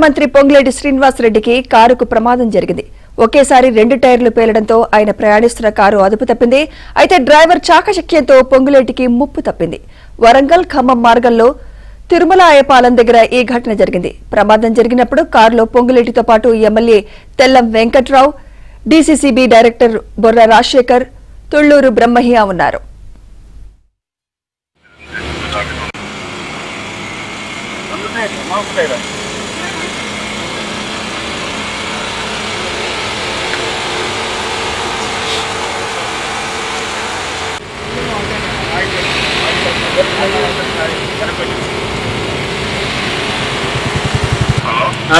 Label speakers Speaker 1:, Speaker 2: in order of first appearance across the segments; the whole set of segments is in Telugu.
Speaker 1: మంత్రి పొంగులేటి శ్రీనివాసరెడ్డికి కారుకు ప్రమాదం జరిగింది. ఒకేసారి 2 టైర్లు పేలడంతో ఆయన ప్రయాణిస్తున్న కారు అదుపు తప్పింది. అయితే డ్రైవర్ చాకచక్యంతో పొంగులేటికి ముప్పు తప్పింది. వరంగల్ ఖమ్మం మార్గంలో తిరుమల అయ్యపాలెం దగ్గర ఈ ఘటన జరిగింది. ప్రమాదం జరిగినప్పుడు కారులో పొంగులేటితో పాటు MLA Tellam Venkatrao, DCCB director Borra Rajasekhar, Thulluru Brahmaiah ఉన్నారు.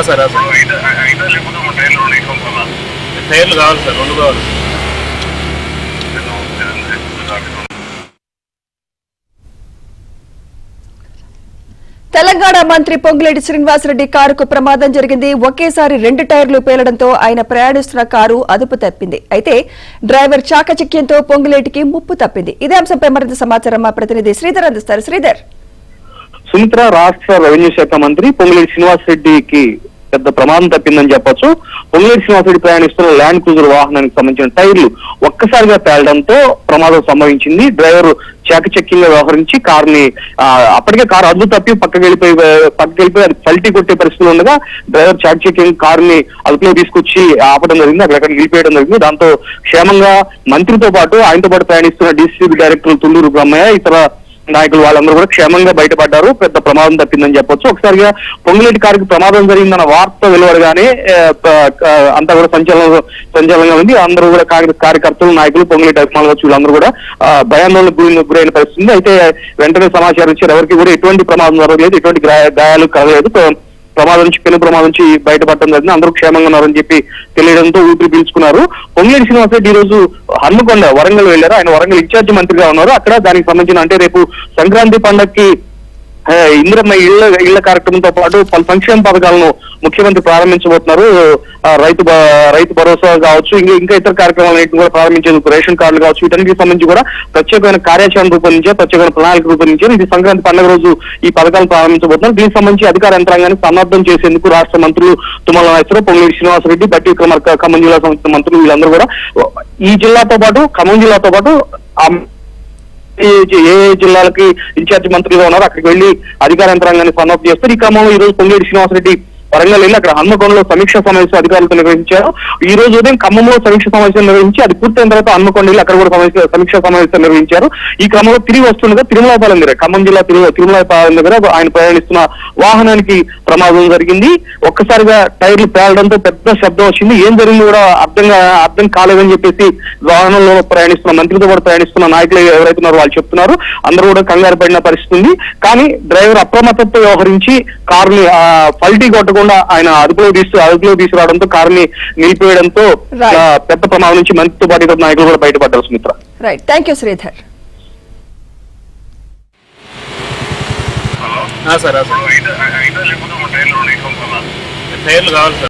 Speaker 2: సార్ టైర్లు కావాలి సార్, 2 కావాలి.
Speaker 1: తెలంగాణ మంత్రి పొంగులేటి శ్రీనివాసరెడ్డి కారుకు ప్రమాదం జరిగింది. ఒకేసారి 2 టైర్లు పేలడంతో ఆయన ప్రయాణిస్తున్న కారు అదుపు తప్పింది. అయితే డ్రైవర్ చాకచక్యంతో పొంగులేటికి ముప్పు తప్పింది. ఇదే అంశంపై మరింత సమాచారం మా ప్రతినిధి శ్రీధర్ అందిస్తారు. శ్రీధర్.
Speaker 3: సుమిత్ర, రాష్ట్ర రెవెన్యూ శాఖ మంత్రి పొంగులేటి శ్రీనివాసరెడ్డికి పెద్ద ప్రమాదం తప్పిందని చెప్పొచ్చు. పొంగులేటి శ్రీనివాసరెడ్డి ప్రయాణిస్తున్న ల్యాండ్ క్రూజర్ వాహనానికి సంబంధించిన టైర్లు ఒక్కసారిగా పేలడంతో ప్రమాదం సంభవించింది. డ్రైవర్ చాకచక్యంగా వ్యవహరించి కారుని అప్పటికే కారు అదుపు తప్పి పక్కకి వెళ్ళిపోయి అది పల్టీ కొట్టే పరిస్థితులు ఉండగా డ్రైవర్ చాకచక్యంగా కారుని అదుపులో తీసుకొచ్చి ఆపడం జరిగింది. అక్కడ నిలిపేయడం జరిగింది. దాంతో క్షేమంగా మంత్రితో పాటు ఆయనతో పాటు ప్రయాణిస్తున్న డీసీసీబీ డైరెక్టర్ తుళ్లూరు బ్రహ్మయ్య, ఇతర నాయకులు వాళ్ళందరూ కూడా క్షేమంగా బయటపడ్డారు. పెద్ద ప్రమాదం తప్పిందని చెప్పొచ్చు. ఒకసారిగా పొంగులేటి కారుకి ప్రమాదం జరిగిందన్న వార్త వెలువడగానే అంతా కూడా సంచలనంగా ఉంది. అందరూ కూడా కార్యకర్తలు, నాయకులు, పొంగులేటి అభిమానులు వచ్చి వీళ్ళందరూ కూడా భయాందోళనకు గురైన పరిస్థితి. అయితే వెంటనే సమాచారం ఇచ్చారు. ఎవరికి కూడా ఎటువంటి ప్రమాదం జరగలేదు, ఎటువంటి గాయాలు కలగలేదు. పెను ప్రమాదం నుంచి బయటపడటం జరిగింది. అందరూ క్షేమంగా ఉన్నారని చెప్పి తెలియడంతో ఊపిరి పీల్చుకున్నారు. పొంగులేటి శ్రీనివాసరెడ్డి ఈ రోజు హన్మకొండ వరంగల్ వెళ్లారు. ఆయన వరంగల్ ఇన్ఛార్జి మంత్రిగా ఉన్నారు. అక్కడ దానికి సంబంధించిన అంటే రేపు సంక్రాంతి పండగకి ఇందిరమ్మ ఇళ్ల కార్యక్రమంతో పాటు పలు సంక్షేమ పథకాలను ముఖ్యమంత్రి ప్రారంభించబోతున్నారు. రైతు భరోసా కావచ్చు, ఇంకా ఇతర కార్యక్రమాలన్నింటినీ కూడా ప్రారంభించేందుకు రేషన్ కార్డులు కావచ్చు, వీటన్నిటికి సంబంధించి కూడా ప్రత్యేకమైన కార్యాచరణ రూపొందించారు, ప్రత్యేకమైన ప్రణాళిక రూపొందించారు. ఇది సంక్రాంతి పండుగ రోజు ఈ పథకాలను ప్రారంభించబోతున్నారు. దీనికి సంబంధించి అధికార యంత్రాంగాన్ని సన్నద్ధం చేసేందుకు రాష్ట్ర మంత్రులు తుమ్మల నాగేశ్వరరావు, పొంగులేటి శ్రీనివాసరెడ్డి, బట్టి విక్రమార్క, ఖమ్మం జిల్లా సంబంధించిన మంత్రులు వీళ్ళందరూ కూడా ఈ జిల్లాతో పాటు ఖమ్మం జిల్లాతో పాటు ఏ జిల్లాలకి ఇన్ఛార్జి మంత్రిగా ఉన్నారో అక్కడికి వెళ్లి అధికార యంత్రాంగాన్ని సన్నద్ధం చేస్తారు. ఈ క్రమంలో ఈ రోజు పొంగులేటి శ్రీనివాసరెడ్డి వరంగల్ వెళ్ళి అక్కడ హన్మకొండలో సమీక్ష సమావేశం అధికారులతో నిర్వహించారు. ఈ రోజు ఉదయం ఖమ్మంలో సమీక్ష సమావేశం నిర్వహించి అది పూర్తయిన తర్వాత హన్మకొండ వెళ్ళి అక్కడ కూడా సమీక్ష సమావేశం నిర్వహించారు. ఈ క్రమంలో తిరిగి వస్తుండగా తిరుమలపాలెం దగ్గర, ఖమ్మం జిల్లా తిరుమలపాలెం దగ్గర ఆయన ప్రయాణిస్తున్న వాహనానికి ప్రమాదం జరిగింది. ఒక్కసారిగా టైర్లు పేలడంతో పెద్ద శబ్దం వచ్చింది. ఏం జరిగింది కూడా అర్థం కాలేదని చెప్పేసి వాహనంలో ప్రయాణిస్తున్న మంత్రితో కూడా ప్రయాణిస్తున్న నాయకులు ఎవరైతే ఉన్నారో వాళ్ళు చెప్తున్నారు. అందరూ కూడా కంగారు పడిన పరిస్థితి ఉంది. కానీ డ్రైవర్ అప్రమత్తతో వ్యవహరించి కారుని పల్టీ కొట్టకుండా ఆయన అదుపులో తీసుకురావడంతో కారుని నిలిపివేయడంతో పెద్ద ప్రమాదం నుంచి మంత్రితో పాటు ఇతర నాయకులు కూడా బయటపడ్డారు. Sumitra.
Speaker 1: Right, thank you Sridhar.
Speaker 2: టైర్లు కావాలి సార్.